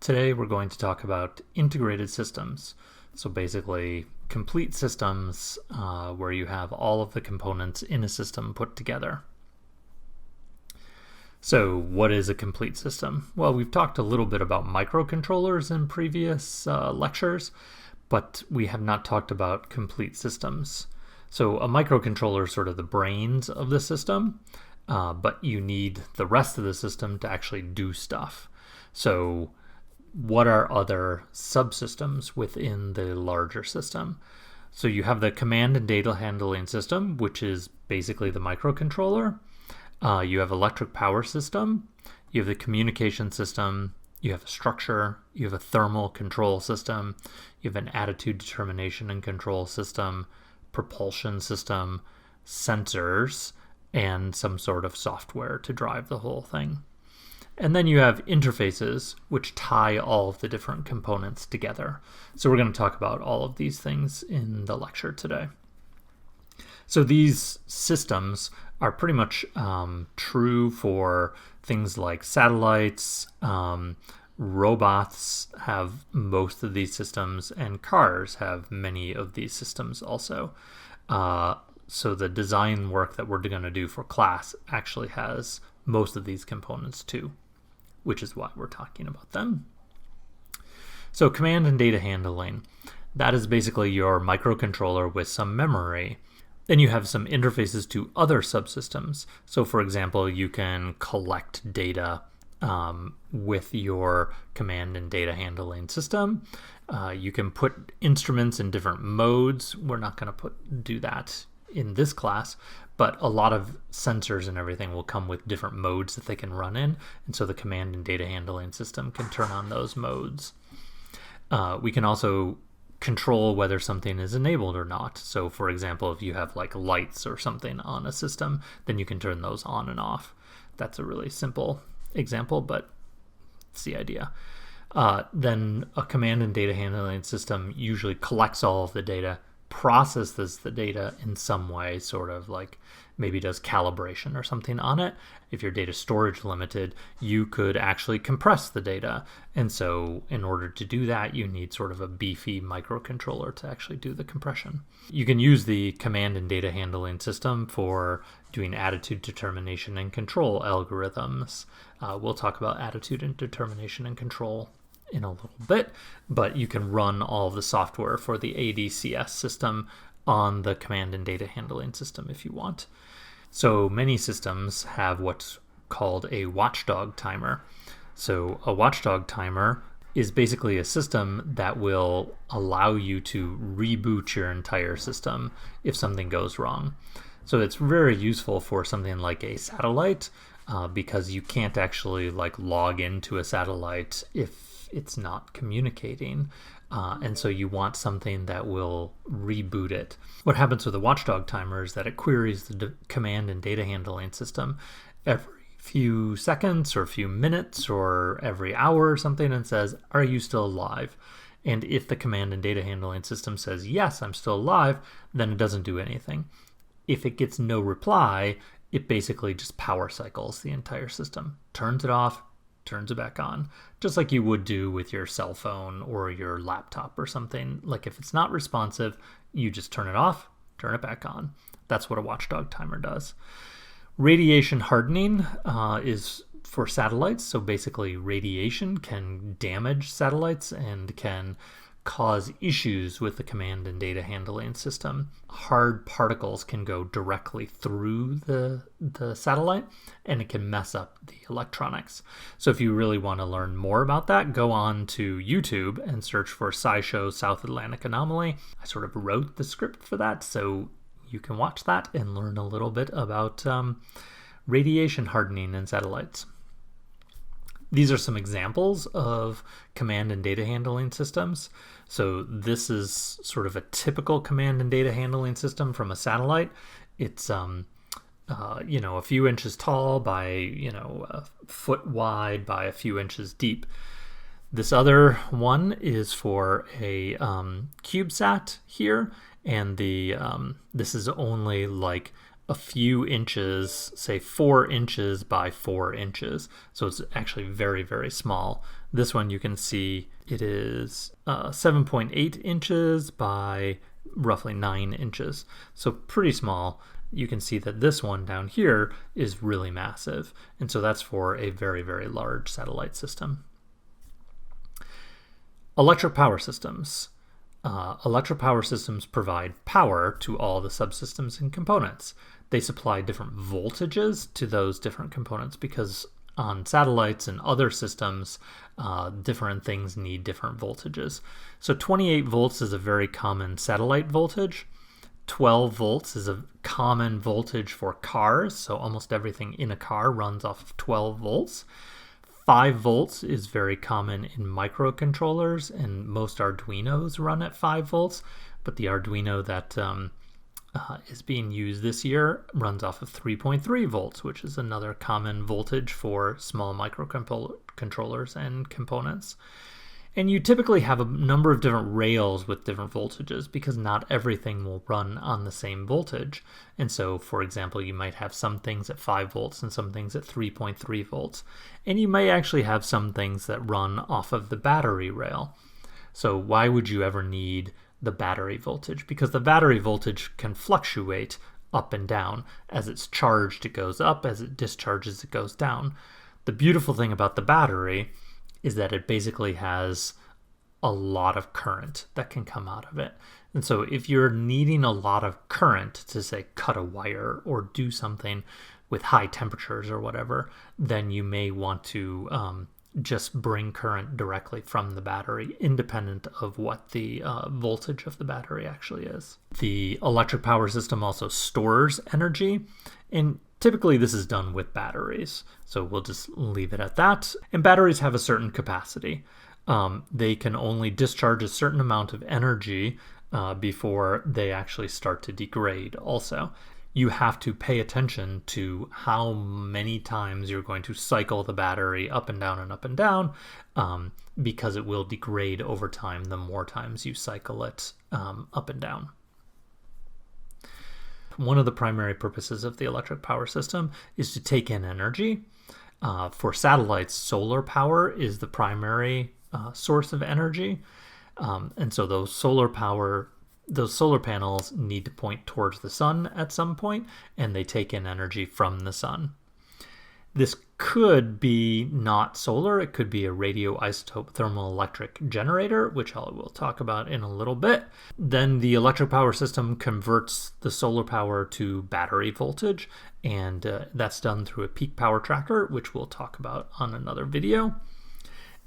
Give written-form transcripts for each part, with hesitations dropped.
Today we're going to talk about integrated systems. So basically complete systems where you have all of the components in a system put together. So what is a complete system? Well, we've talked a little bit about microcontrollers in previous lectures, but we have not talked about complete systems. So a microcontroller is sort of the brains of the system, but you need the rest of the system to actually do stuff. So what are other subsystems within the larger system? So you have the command and data handling system, which is basically the microcontroller. You have electric power system, you have the communication system, you have a structure, you have a thermal control system, you have an attitude determination and control system, propulsion system, sensors, and some sort of software to drive the whole thing. And then you have interfaces, which tie all of the different components together. So we're going to talk about all of these things in the lecture today. So these systems are pretty much true for things like satellites, robots have most of these systems, and cars have many of these systems also. So the design work that we're going to do for class actually has most of these components too, which is why we're talking about them. So command and data handling, that is basically your microcontroller with some memory. Then you have some interfaces to other subsystems. So for example, you can collect data with your command and data handling system. You can put instruments in different modes. We're not going to do that in this class, but a lot of sensors and everything will come with different modes that they can run in. And so the command and data handling system can turn on those modes. We can also control whether something is enabled or not. So for example, if you have like lights or something on a system, then you can turn those on and off. That's a really simple example, but it's the idea. Then a command and data handling system usually collects all of the data, processes the data in some way, sort of like maybe does calibration or something on it. If your data storage limited, you could actually compress the data. And so in order to do that, you need sort of a beefy microcontroller to actually do the compression. You can use the command and data handling system for doing attitude determination and control algorithms. We'll talk about attitude and determination and control in a little bit, but you can run all of the software for the ADCS system on the command and data handling system if you want. So many systems have what's called a watchdog timer. So a watchdog timer is basically a system that will allow you to reboot your entire system if something goes wrong. So it's very useful for something like a satellite because you can't actually like log into a satellite if it's not communicating. And so you want something that will reboot it. What happens with a watchdog timer is that it queries the command and data handling system every few seconds or a few minutes or every hour or something and says, are you still alive? And if the command and data handling system says, yes, I'm still alive, then it doesn't do anything. If it gets no reply, it basically just power cycles the entire system, turns it off, turns it back on, just like you would do with your cell phone or your laptop or something. Like if it's not responsive, you just turn it off, turn it back on. That's what a watchdog timer does. Radiation hardening is for satellites. So basically radiation can damage satellites and can cause issues with the command and data handling system. Hard particles can go directly through the satellite and it can mess up the electronics. So if you really want to learn more about that, go on to YouTube and search for SciShow South Atlantic Anomaly. I sort of wrote the script for that, so you can watch that and learn a little bit about radiation hardening in satellites. These are some examples of command and data handling systems. So this is sort of a typical command and data handling system from a satellite. It's a few inches tall by a foot wide by a few inches deep. This other one is for a CubeSat here, and this is only like a few inches, say 4 inches by 4 inches. So it's actually very, very small. This one you can see it is 7.8 inches by roughly 9 inches. So pretty small. You can see that this one down here is really massive. And so that's for a very, very large satellite system. Electric power systems. Electric power systems provide power to all the subsystems and components. They supply different voltages to those different components because on satellites and other systems, different things need different voltages. So 28 volts is a very common satellite voltage. 12 volts is a common voltage for cars, so almost everything in a car runs off of 12 volts. 5 volts is very common in microcontrollers, and most Arduinos run at 5 volts, but the Arduino that is being used this year runs off of 3.3 volts, which is another common voltage for small microcontrollers and components. And you typically have a number of different rails with different voltages because not everything will run on the same voltage. And so, for example, you might have some things at 5 volts and some things at 3.3 volts. And you may actually have some things that run off of the battery rail. So why would you ever need the battery voltage? Because the battery voltage can fluctuate up and down. As it's charged, it goes up. As it discharges, it goes down. The beautiful thing about the battery is that it basically has a lot of current that can come out of it. And so if you're needing a lot of current to, say, cut a wire or do something with high temperatures or whatever, then you may want to just bring current directly from the battery, independent of what the voltage of the battery actually is. The electric power system also stores energy, and typically this is done with batteries, so we'll just leave it at that. And batteries have a certain capacity. They can only discharge a certain amount of energy before they actually start to degrade also. You have to pay attention to how many times you're going to cycle the battery up and down, because it will degrade over time the more times you cycle it up and down. One of the primary purposes of the electric power system is to take in energy. For satellites, solar power is the primary source of energy. And so those solar panels need to point towards the sun at some point, and they take in energy from the sun. This could be not solar. It could be a radioisotope thermoelectric generator, which I will talk about in a little bit. Then the electric power system converts the solar power to battery voltage, and that's done through a peak power tracker, which we'll talk about on another video.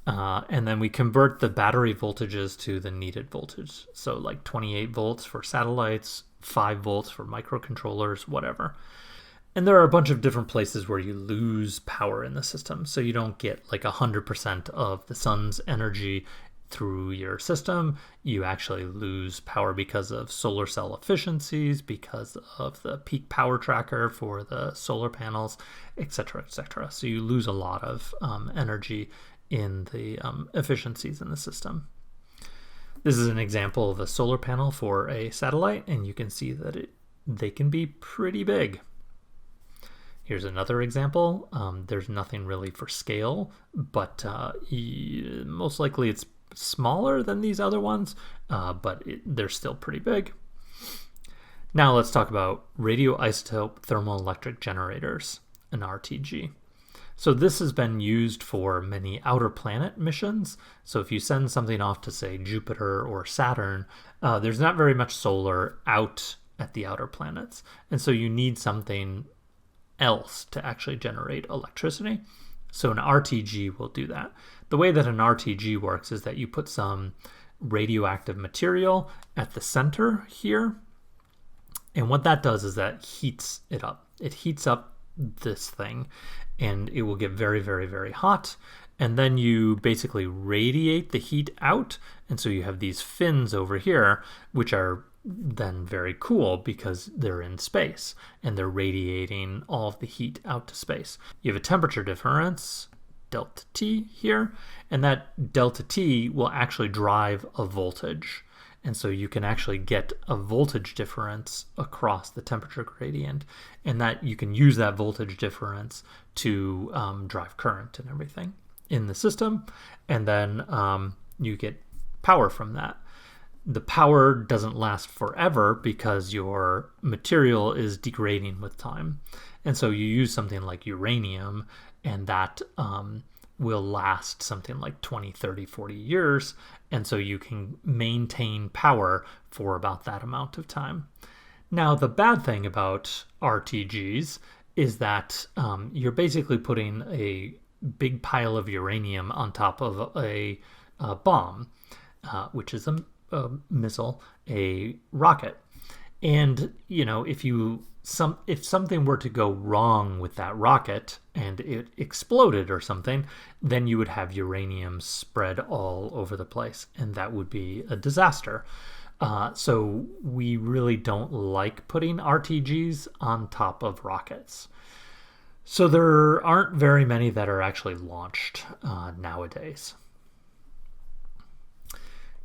And then we convert the battery voltages to the needed voltage. So like 28 volts for satellites, 5 volts for microcontrollers, whatever. And there are a bunch of different places where you lose power in the system. So you don't get like 100% of the sun's energy through your system. You actually lose power because of solar cell efficiencies, because of the peak power tracker for the solar panels, etc., etc. So you lose a lot of energy in the efficiencies in the system. This is an example of a solar panel for a satellite, and you can see that they can be pretty big. Here's another example. There's nothing really for scale, but most likely it's smaller than these other ones, but they're still pretty big. Now let's talk about radioisotope thermoelectric generators, an RTG. So this has been used for many outer planet missions. So if you send something off to, say, Jupiter or Saturn, there's not very much solar out at the outer planets. And so you need something else to actually generate electricity. So an RTG will do that. The way that an RTG works is that you put some radioactive material at the center here. And what that does is that heats it up. It heats up this thing, and it will get very, very, very hot. And then you basically radiate the heat out. And so you have these fins over here, which are then very cool because they're in space and they're radiating all of the heat out to space. You have a temperature difference, delta T here, and that delta T will actually drive a voltage. And so you can actually get a voltage difference across the temperature gradient, and that you can use that voltage difference to drive current and everything. in the system, and then you get power from that. The power doesn't last forever because your material is degrading with time. And so you use something like uranium, and that will last something like 20, 30, 40 years. And so you can maintain power for about that amount of time. Now, the bad thing about RTGs is that you're basically putting a big pile of uranium on top of a bomb, which is a missile, a rocket. And, you know, if something were to go wrong with that rocket and it exploded or something, then you would have uranium spread all over the place, and that would be a disaster. So we really don't like putting RTGs on top of rockets. So there aren't very many that are actually launched nowadays.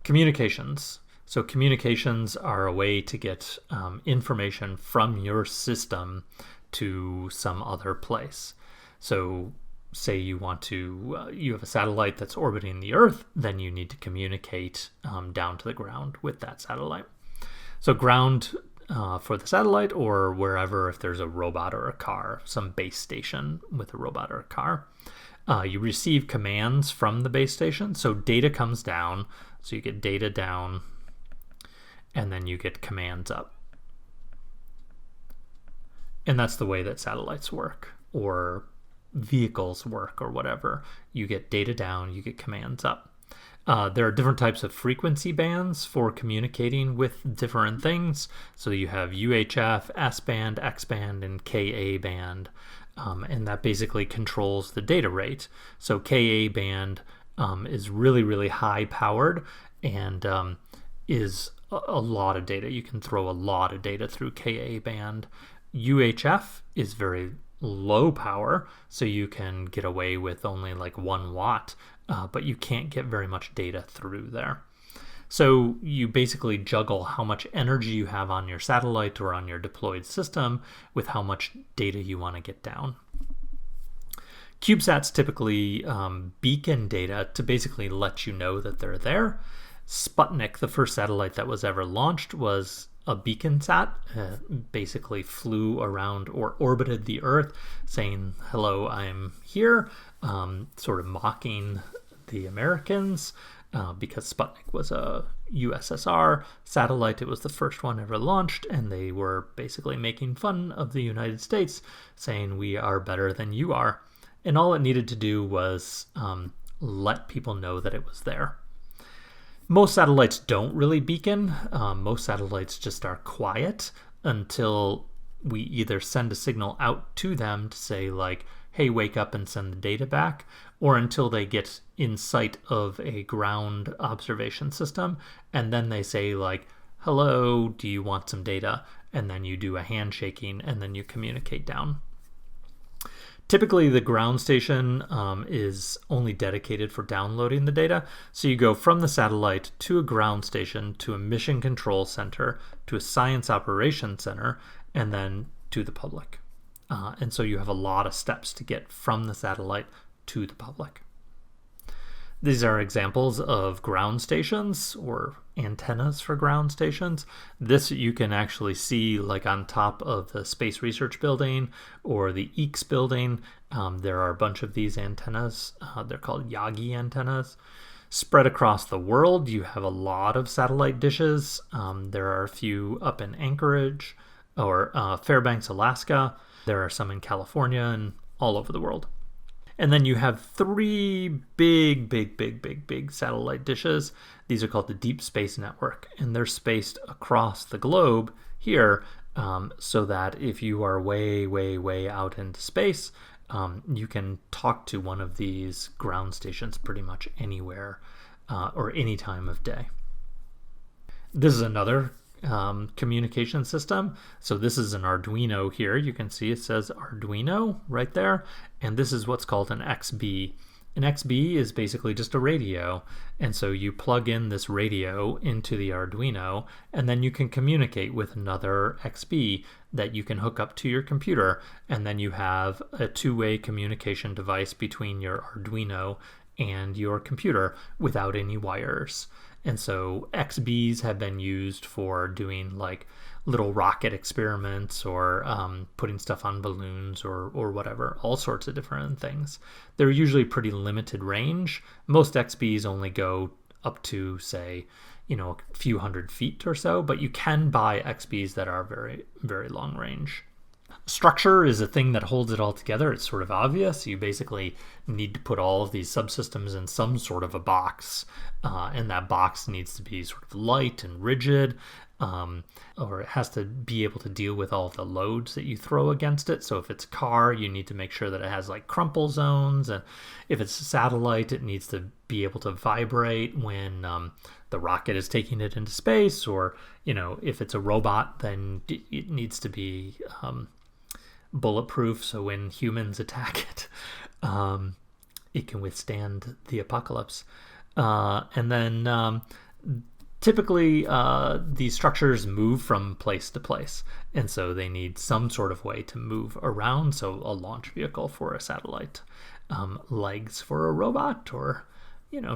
Communications. So communications are a way to get information from your system to some other place. So say you want to, you have a satellite that's orbiting the Earth, then you need to communicate down to the ground with that satellite. So ground for the satellite, or wherever, if there's a robot or a car, some base station with a robot or a car. You receive commands from the base station. So data comes down. So you get data down, and then you get commands up. And that's the way that satellites work, or vehicles work, or whatever. You get data down, you get commands up. There are different types of frequency bands for communicating with different things. So you have UHF, S-band, X-band, and Ka band. And that basically controls the data rate. So Ka band is really, really high powered, and is a lot of data. You can throw a lot of data through Ka band. UHF is very low power, so you can get away with only like 1 watt, but you can't get very much data through there. So you basically juggle how much energy you have on your satellite or on your deployed system with how much data you want to get down. CubeSats typically beacon data to basically let you know that they're there. Sputnik, the first satellite that was ever launched, was a beacon sat, basically flew around or orbited the Earth saying, hello, I'm here, sort of mocking the Americans, because Sputnik was a USSR satellite. It was the first one ever launched, and they were basically making fun of the United States, saying we are better than you are. And all it needed to do was let people know that it was there. Most satellites don't really beacon. Most satellites just are quiet until we either send a signal out to them to say like, hey, wake up and send the data back, or until they get in sight of a ground observation system, and then they say like, hello, do you want some data? And then you do a handshaking, and then you communicate down. Typically, the ground station is only dedicated for downloading the data. So you go from the satellite to a ground station, to a mission control center, to a science operations center, and then to the public. And so you have a lot of steps to get from the satellite to the public. These are examples of ground stations, or antennas for ground stations. This you can actually see like on top of the Space Research Building or the EECS building. There are a bunch of these antennas. They're called Yagi antennas. Spread across the world, you have a lot of satellite dishes. There are a few up in Anchorage or Fairbanks, Alaska. There are some in California and all over the world. And then you have 3 big satellite dishes. These are called the Deep Space Network, and they're spaced across the globe here, so that if you are way out into space, you can talk to one of these ground stations pretty much anywhere or any time of day. This is another communication system. So this is an Arduino here. You can see it says Arduino right there. And this is what's called an XB. An XB is basically just a radio, and so you plug in this radio into the Arduino, and then you can communicate with another XB that you can hook up to your computer, and then you have a two-way communication device between your Arduino and your computer without any wires. And so XBs have been used for doing like little rocket experiments or putting stuff on balloons or whatever, all sorts of different things. They're usually pretty limited range. Most XBs only go up to, say, a few hundred feet or so, but you can buy XBs that are very, very long range. Structure is a thing that holds it all together. It's sort of obvious. You basically need to put all of these subsystems in some sort of a box, and that box needs to be sort of light and rigid, or it has to be able to deal with all of the loads that you throw against it. So if it's a car, you need to make sure that it has like crumple zones, and if it's a satellite, it needs to be able to vibrate when the rocket is taking it into space, or if it's a robot, then it needs to be bulletproof, so when humans attack it, it can withstand the apocalypse. And then typically these structures move from place to place, and so they need some sort of way to move around. So a launch vehicle for a satellite, legs for a robot, or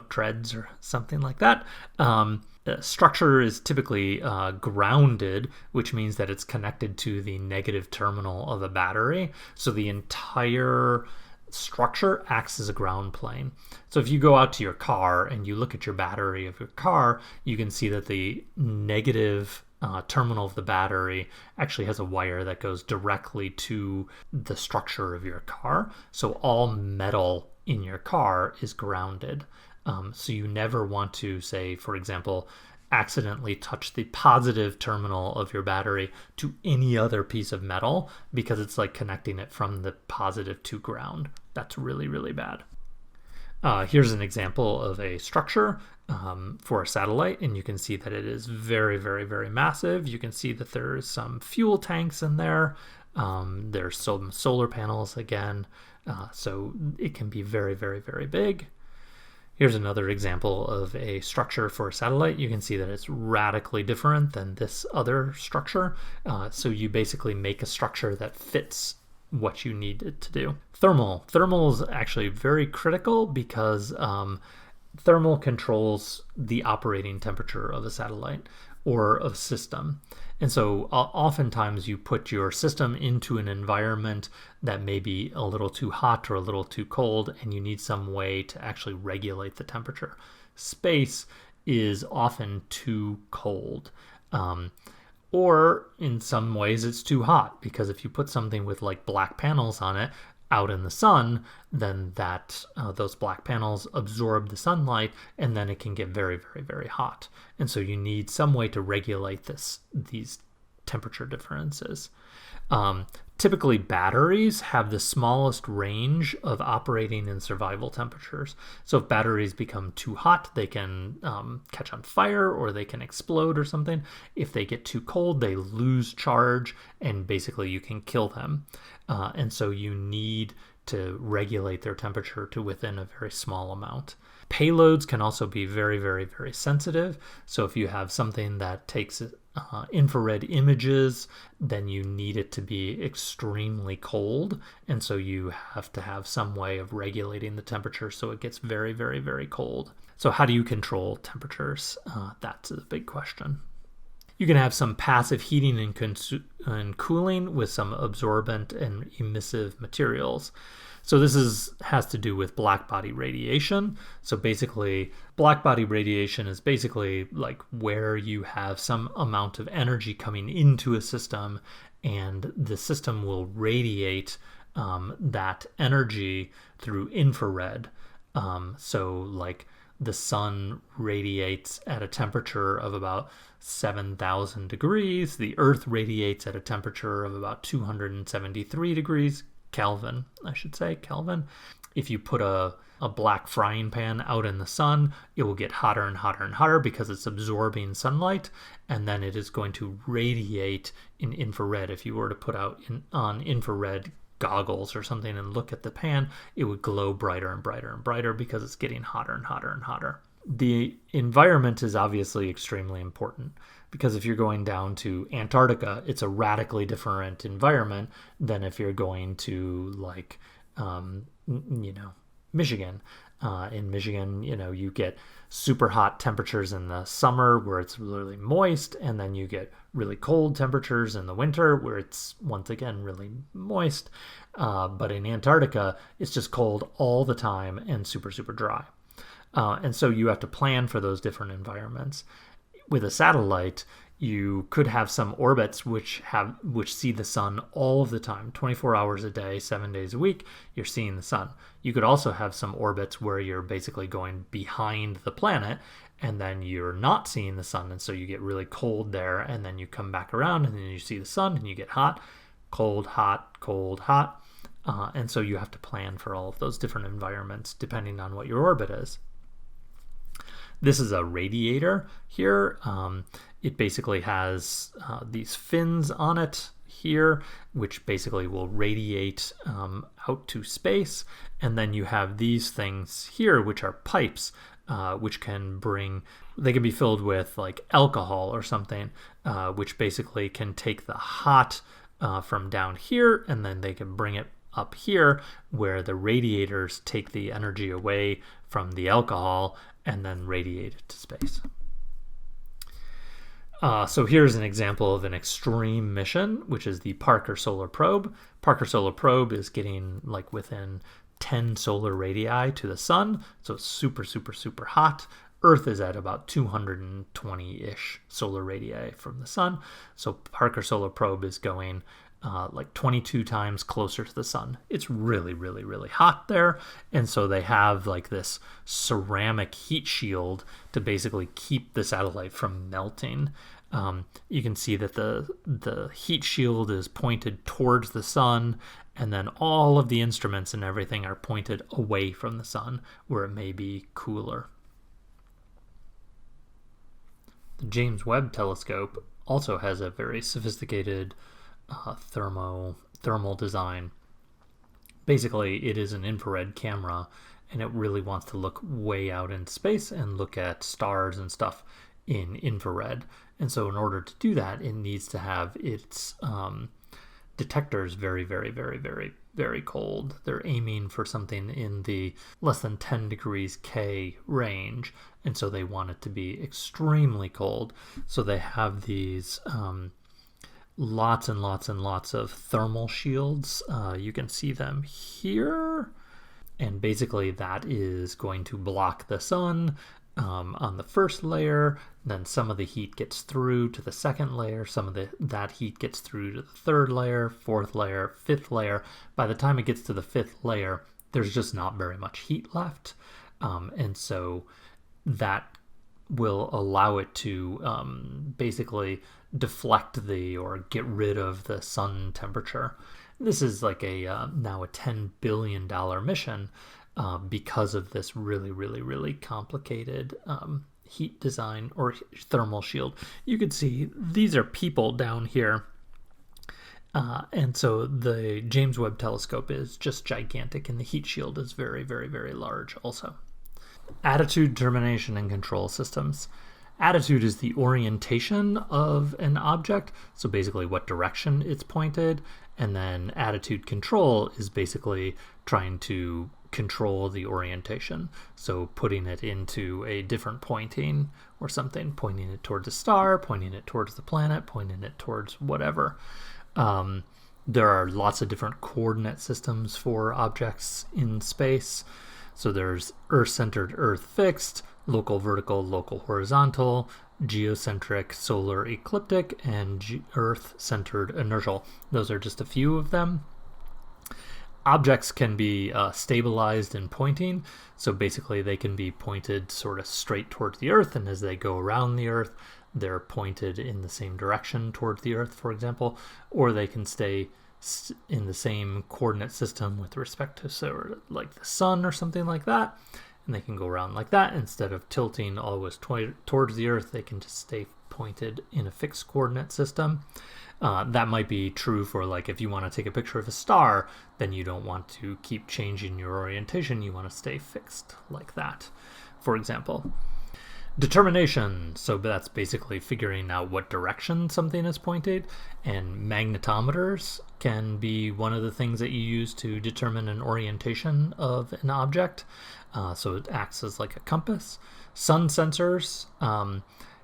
treads or something like that. The structure is typically grounded, which means that it's connected to the negative terminal of a battery. So the entire structure acts as a ground plane. So if you go out to your car and you look at your battery of your car, you can see that the negative terminal of the battery actually has a wire that goes directly to the structure of your car. So all metal in your car is grounded. So you never want to, say, for example, accidentally touch the positive terminal of your battery to any other piece of metal, because it's like connecting it from the positive to ground. That's really, really bad. Here's an example of a structure for a satellite, and you can see that it is very, very, very massive. You can see that there's some fuel tanks in there. There's some solar panels again, so it can be very, very, very big. Here's another example of a structure for a satellite. You can see that it's radically different than this other structure. So you basically make a structure that fits what you need it to do. Thermal is actually very critical because thermal controls the operating temperature of a satellite or a system. And so oftentimes you put your system into an environment that may be a little too hot or a little too cold, and you need some way to actually regulate the temperature. Space is often too cold. Or in some ways it's too hot, because if you put something with like black panels on it out in the sun, then those black panels absorb the sunlight, and then it can get very, very, very hot. And so you need some way to regulate these temperature differences. Typically batteries have the smallest range of operating in survival temperatures. So if batteries become too hot, they can catch on fire, or they can explode or something. If they get too cold, they lose charge, and basically you can kill them. And so you need to regulate their temperature to within a very small amount. Payloads can also be very, very, very sensitive. So if you have something that takes infrared images, then you need it to be extremely cold. And so you have to have some way of regulating the temperature so it gets very, very, very cold. So how do you control temperatures? That's a big question. You can have some passive heating and cooling with some absorbent and emissive materials. So this has to do with blackbody radiation. So basically, blackbody radiation is basically like where you have some amount of energy coming into a system, and the system will radiate that energy through infrared. So like the sun radiates at a temperature of about 7,000 degrees. The earth radiates at a temperature of about 273 degrees. Kelvin, I should say, Kelvin. If you put a black frying pan out in the sun, it will get hotter and hotter and hotter because it's absorbing sunlight, and then it is going to radiate in infrared. If you were to put out on infrared goggles or something and look at the pan, it would glow brighter and brighter and brighter because it's getting hotter and hotter and hotter. The environment is obviously extremely important, because if you're going down to Antarctica, it's a radically different environment than if you're going to, like, Michigan. In Michigan, you get super hot temperatures in the summer where it's really moist, and then you get really cold temperatures in the winter where it's once again really moist. But in Antarctica, it's just cold all the time and super, super dry. And so you have to plan for those different environments. With a satellite, you could have some orbits which see the sun all of the time, 24 hours a day, 7 days a week, you're seeing the sun. You could also have some orbits where you're basically going behind the planet and then you're not seeing the sun, and so you get really cold there, and then you come back around and then you see the sun and you get hot, cold, hot, cold, hot. And so you have to plan for all of those different environments depending on what your orbit is. This is a radiator here. It basically has these fins on it here, which basically will radiate out to space. And then you have these things here, which are pipes, which can be filled with like alcohol or something, which basically can take the hot from down here, and then they can bring it up here where the radiators take the energy away from the alcohol and then radiate it to space. So here's an example of an extreme mission, which is the Parker Solar Probe. Parker Solar Probe is getting like within 10 solar radii to the sun, so it's super, super, super hot. Earth is at about 220-ish solar radii from the sun, so Parker Solar Probe is going like 22 times closer to the sun. It's really, really, really hot there, and so they have like this ceramic heat shield to basically keep the satellite from melting. You can see that the heat shield is pointed towards the sun, and then all of the instruments and everything are pointed away from the sun where it may be cooler. The James Webb Telescope also has a very sophisticated thermal design. Basically, it is an infrared camera, and it really wants to look way out in space and look at stars and stuff in infrared. And so in order to do that, it needs to have its detectors very, very, very, very, very cold. They're aiming for something in the less than 10 degrees K range, and so they want it to be extremely cold. So they have these lots and lots and lots of thermal shields. You can see them here, and basically that is going to block the sun on the first layer. Then some of the heat gets through to the second layer, some of that heat gets through to the third layer, fourth layer, fifth layer. By the time it gets to the fifth layer, there's just not very much heat left, and so that will allow it to basically deflect or get rid of the sun temperature. This is like now a $10 billion mission because of this really, really, really complicated heat design or thermal shield. You could see these are people down here. And so the James Webb Telescope is just gigantic, and the heat shield is very, very, very large also. Attitude, determination, and control systems. Attitude is the orientation of an object, so basically what direction it's pointed, and then attitude control is basically trying to control the orientation, so putting it into a different pointing or something, pointing it towards a star, pointing it towards the planet, pointing it towards whatever. There are lots of different coordinate systems for objects in space. So there's Earth-centered, Earth-fixed, local vertical, local horizontal, geocentric, solar ecliptic, and Earth-centered inertial. Those are just a few of them. Objects can be stabilized in pointing, so basically they can be pointed sort of straight towards the Earth, and as they go around the Earth, they're pointed in the same direction towards the Earth, for example, or they can stay in the same coordinate system with respect to sort of like the sun or something like that, and they can go around like that. Instead of tilting always towards the Earth, they can just stay pointed in a fixed coordinate system. That might be true for like if you want to take a picture of a star, then you don't want to keep changing your orientation. You want to stay fixed like that, for example. Determination, so that's basically figuring out what direction something is pointed, and magnetometers can be one of the things that you use to determine an orientation of an object. So it acts as like a compass. Sun sensors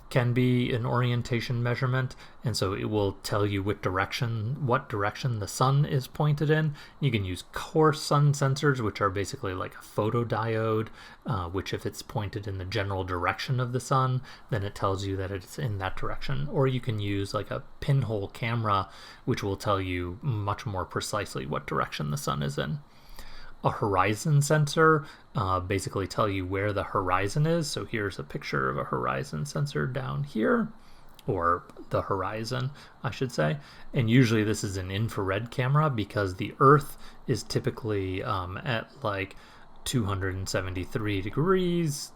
can be an orientation measurement, and so it will tell you what direction the sun is pointed in. You can use coarse sun sensors, which are basically like a photodiode, which if it's pointed in the general direction of the sun, then it tells you that it's in that direction. Or you can use like a pinhole camera, which will tell you much more precisely what direction the sun is in. A horizon sensor basically tell you where the horizon is. So here's a picture of a horizon sensor down here, or the horizon, I should say. And usually this is an infrared camera because the Earth is typically at like 273 degrees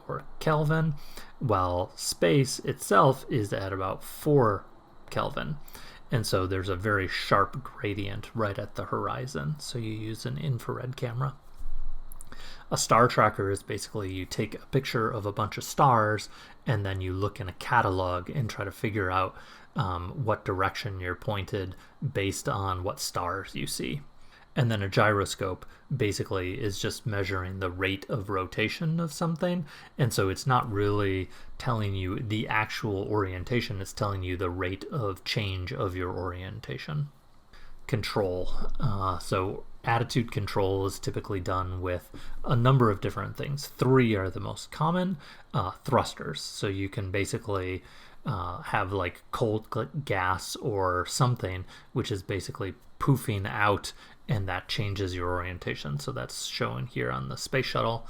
or Kelvin, while space itself is at about 4 Kelvin. And so there's a very sharp gradient right at the horizon. So you use an infrared camera. A star tracker is basically you take a picture of a bunch of stars and then you look in a catalog and try to figure out what direction you're pointed based on what stars you see. And then a gyroscope basically is just measuring the rate of rotation of something. And so it's not really telling you the actual orientation, it's telling you the rate of change of your orientation. Control. So attitude control is typically done with a number of different things. 3 are the most common. Thrusters. So you can basically have like cold gas or something, which is basically poofing out, and that changes your orientation. So that's shown here on the space shuttle.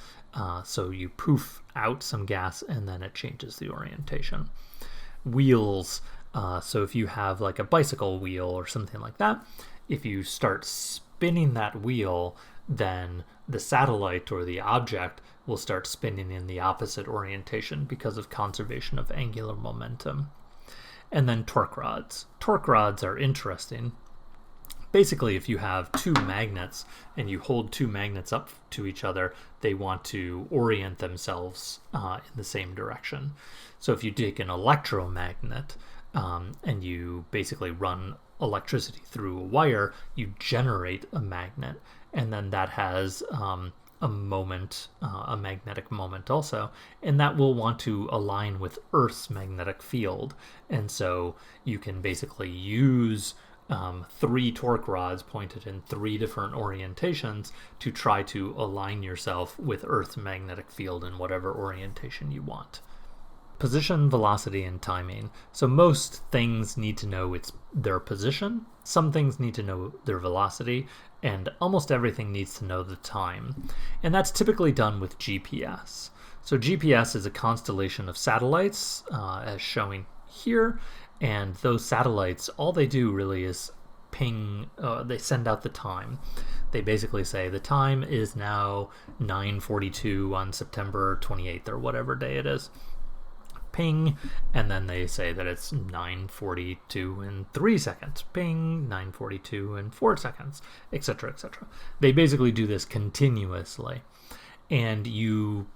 So you poof out some gas and then it changes the orientation. Wheels. So if you have like a bicycle wheel or something like that, if you start spinning that wheel, then the satellite or the object will start spinning in the opposite orientation because of conservation of angular momentum. And then torque rods. Torque rods are interesting. Basically, if you have 2 magnets and you hold 2 magnets up to each other, they want to orient themselves in the same direction. So if you take an electromagnet and you basically run electricity through a wire, you generate a magnet, and then that has a moment, a magnetic moment also, and that will want to align with Earth's magnetic field. And so you can basically use 3 torque rods pointed in 3 different orientations to try to align yourself with Earth's magnetic field in whatever orientation you want. Position, velocity, and timing. So most things need to know their position, some things need to know their velocity, and almost everything needs to know the time. And that's typically done with GPS. So GPS is a constellation of satellites, as showing here. And those satellites, all they do really is ping, they send out the time. They basically say the time is now 9:42 on September 28th or whatever day it is. Ping, and then they say that it's 9:42 and 3 seconds. Ping, 9:42 and 4 seconds, etc., etc. They basically do this continuously. And you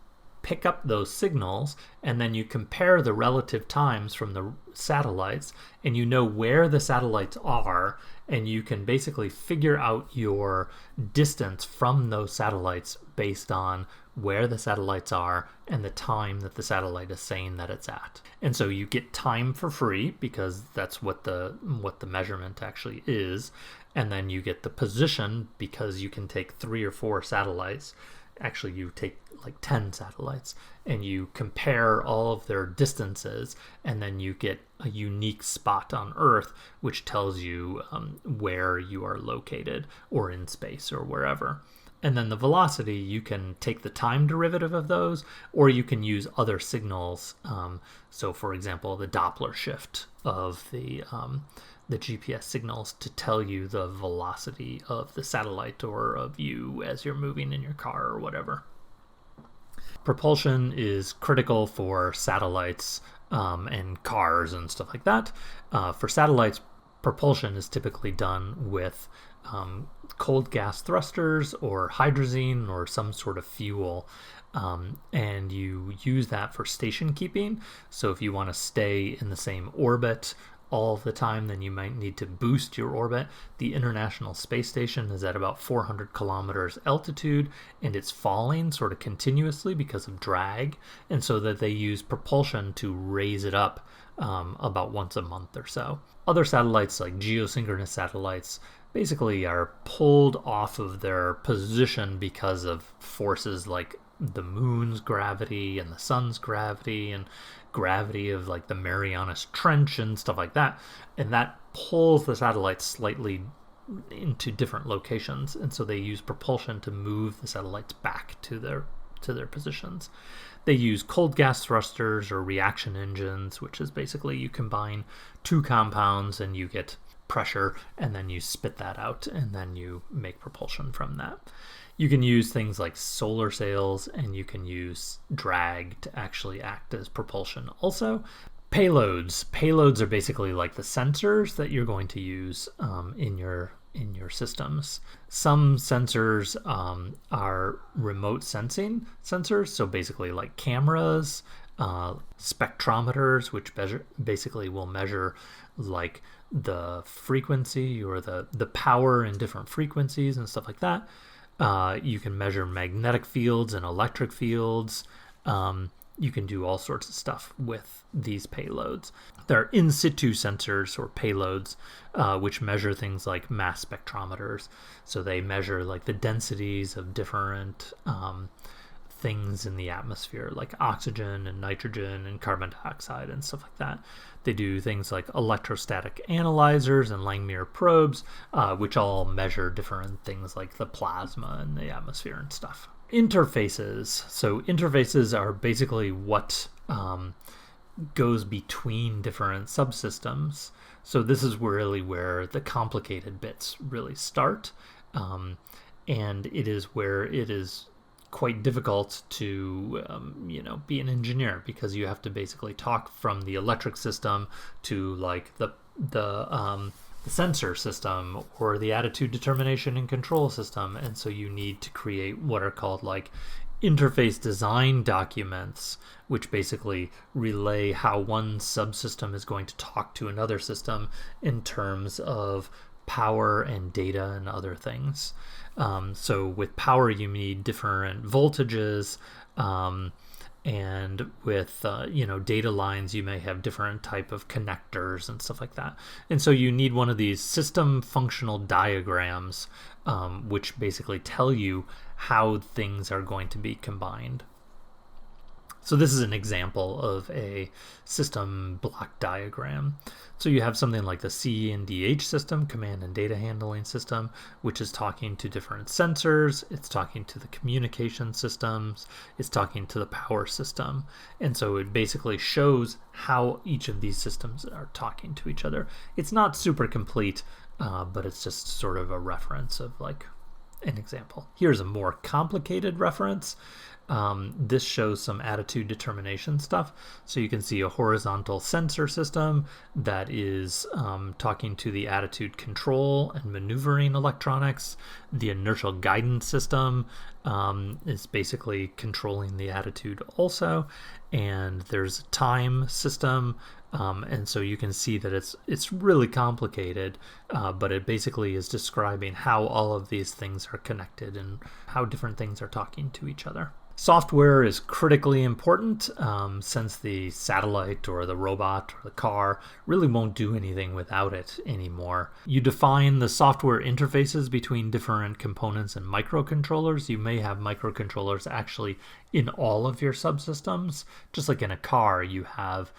pick up those signals and then you compare the relative times from the satellites, and you know where the satellites are, and you can basically figure out your distance from those satellites based on where the satellites are and the time that the satellite is saying that it's at. And so you get time for free because that's what the measurement actually is, and then you get the position because you can take 3 or 4 satellites. Actually, you take like 10 satellites and you compare all of their distances, and then you get a unique spot on Earth which tells you where you are located or in space or wherever. And then the velocity, you can take the time derivative of those, or you can use other signals. So for example, the Doppler shift of the GPS signals to tell you the velocity of the satellite or of you as you're moving in your car or whatever. Propulsion is critical for satellites and cars and stuff like that. For satellites, propulsion is typically done with cold gas thrusters or hydrazine or some sort of fuel. And you use that for station keeping. So if you want to stay in the same orbit all of the time, then you might need to boost your orbit. The International Space Station is at about 400 kilometers altitude, and it's falling sort of continuously because of drag, and so that they use propulsion to raise it up about once a month or so. Other satellites, like geosynchronous satellites, basically are pulled off of their position because of forces like the moon's gravity and the sun's gravity and gravity of like the Marianas Trench and stuff like that, and that pulls the satellites slightly into different locations, and so they use propulsion to move the satellites back to their positions. They use cold gas thrusters or reaction engines, which is basically you combine two compounds and you get pressure, and then you spit that out, and then you make propulsion from that. You can use things like solar sails, and you can use drag to actually act as propulsion also. Payloads are basically like the sensors that you're going to use in your systems. Some sensors are remote sensing sensors, so basically like cameras, spectrometers, which basically will measure like the frequency or the power in different frequencies and stuff like that. You can measure magnetic fields and electric fields. You can do all sorts of stuff with these payloads. There are in situ sensors or payloads, which measure things like mass spectrometers. So they measure like the densities of different things in the atmosphere, like oxygen and nitrogen and carbon dioxide and stuff like that. They do things like electrostatic analyzers and Langmuir probes, which all measure different things like the plasma in the atmosphere and stuff. Interfaces. So interfaces are basically what goes between different subsystems. So this is really where the complicated bits really start, and it is where it is quite difficult to be an engineer, because you have to basically talk from the electric system to like the sensor system or the attitude determination and control system, and so you need to create what are called like interface design documents, which basically relay how one subsystem is going to talk to another system in terms of power and data and other things. So with power, you need different voltages, and with data lines, you may have different type of connectors and stuff like that. And so you need one of these system functional diagrams, which basically tell you how things are going to be combined. So this is an example of a system block diagram. So you have something like the C&DH system, command and data handling system, which is talking to different sensors, it's talking to the communication systems, it's talking to the power system. And so it basically shows how each of these systems are talking to each other. It's not super complete, but it's just sort of a reference of like an example. Here's a more complicated reference. This shows some attitude determination stuff. So you can see a horizontal sensor system that is talking to the attitude control and maneuvering electronics. The inertial guidance system is basically controlling the attitude also. And there's a time system. And so you can see that it's really complicated, but it basically is describing how all of these things are connected and how different things are talking to each other. Software is critically important, since the satellite or the robot or the car really won't do anything without it anymore. You define the software interfaces between different components and microcontrollers. You may have microcontrollers actually in all of your subsystems. Just like in a car, you have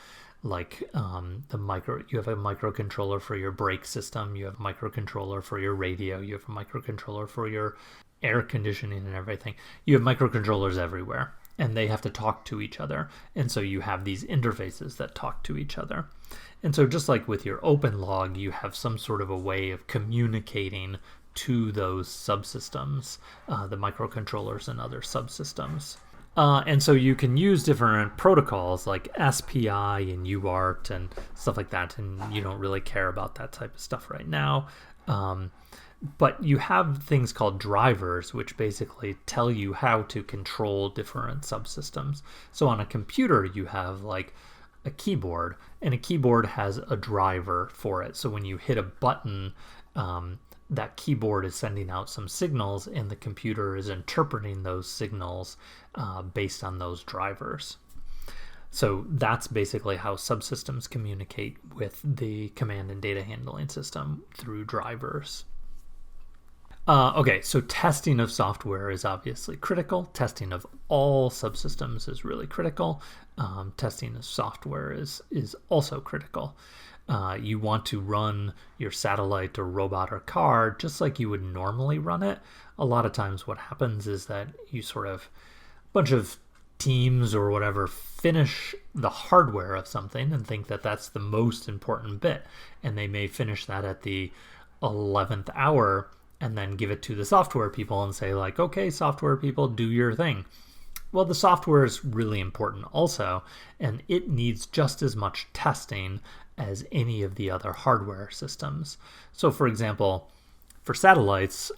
like you have a microcontroller for your brake system, you have a microcontroller for your radio, you have a microcontroller for your air conditioning and everything. You have microcontrollers everywhere, and they have to talk to each other. And so you have these interfaces that talk to each other. And so just like with your open log, you have some sort of a way of communicating to those subsystems, the microcontrollers and other subsystems. And so you can use different protocols like SPI and UART and stuff like that, and you don't really care about that type of stuff right now. But you have things called drivers, which basically tell you how to control different subsystems. So on a computer, you have like a keyboard, and a keyboard has a driver for it. So when you hit a button, that keyboard is sending out some signals, and the computer is interpreting those signals based on those drivers. So that's basically how subsystems communicate with the command and data handling system, through drivers. Okay, so testing of software is obviously critical. Testing of all subsystems is really critical. Testing of software is also critical. You want to run your satellite or robot or car just like you would normally run it. A lot of times what happens is that you sort of, a bunch of teams or whatever finish the hardware of something and think that that's the most important bit. And they may finish that at the 11th hour and then give it to the software people and say like, okay, software people, do your thing. Well, the software is really important also, and it needs just as much testing as any of the other hardware systems. So for example, for satellites,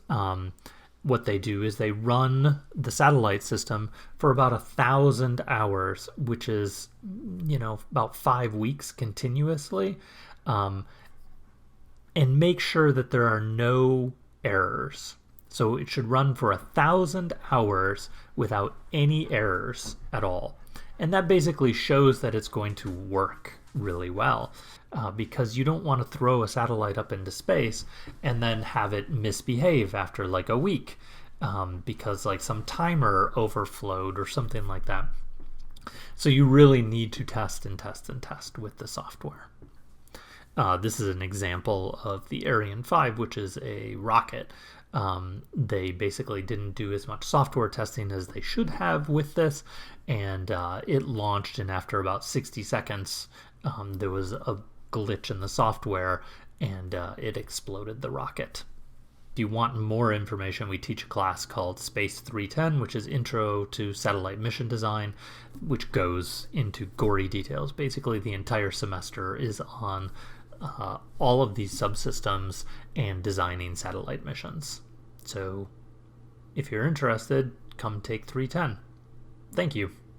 what they do is they run the satellite system for about 1,000 hours, which is, about 5 weeks continuously, and make sure that there are no errors. So it should run for 1,000 hours without any errors at all. And that basically shows that it's going to work really well, because you don't want to throw a satellite up into space and then have it misbehave after like a week, because like some timer overflowed or something like that. So you really need to test and test and test with the software. This is an example of the Ariane 5, which is a rocket. They basically didn't do as much software testing as they should have with this, and it launched, and after about 60 seconds, there was a glitch in the software, and it exploded the rocket. If you want more information, we teach a class called Space 310, which is Intro to Satellite Mission Design, which goes into gory details. Basically, the entire semester is on all of these subsystems and designing satellite missions. So if you're interested, come take 310. Thank you.